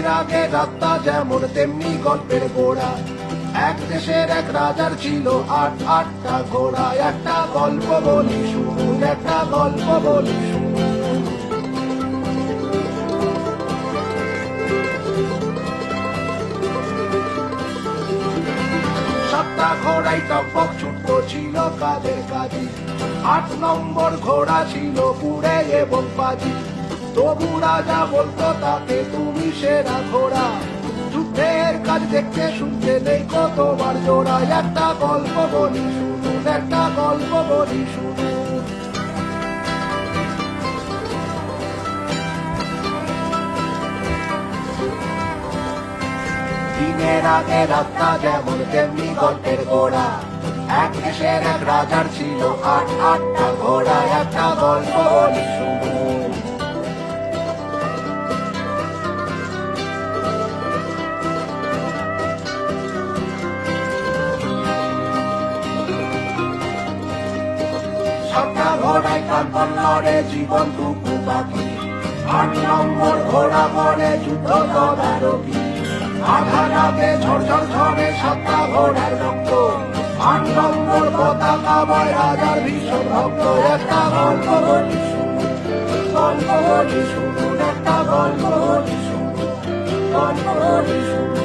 দিনের আগে রাতটা যেমন তেমনি গল্পের গোড়া। এক দেশের এক রাজার ছিল আটটা ঘোড়া। একটা গল্প বলি শুনুন, একটা গল্প বলি শুনুন। সাতটা ঘোড়াই টকবক ছুটতো ছিল কাজের কাজী। ৮ নম্বর ঘোড়া ছিল বুড়ে এবং পাজি। তবু রাজা বলতো তাকে তুমি সেরা ঘোড়া। যুদ্ধের কাজ দেখতে শুনতে নেই কতবার জোড়া। একটা গল্প বলি শুনুন, একটা গল্প বলি শুনুন। দিনের আগে রাতটা যেমন তেমনি গল্পের গোড়া। এক দেশের এক রাজার ছিল আটটা ঘোড়া। একটা গল্প বলি শুনুন। সাতটা ঘোড়ায় কান লড়ে জীবনটুকু বাকি। ৮ নম্বর ঘোড়া বলে যুদ্ধ তদারকি। আধা রাতে ঝরঝর ঝরে সাতটা ঘোড়ার রক্ত। ৮ নম্বর পতাকা বয় রাজার ভীষণ ভক্ত। একটা গল্প বলি শুনুন, গল্প বলি শুনুন, একটা গল্প বলি শুনুন, গল্প বলি শুনুন।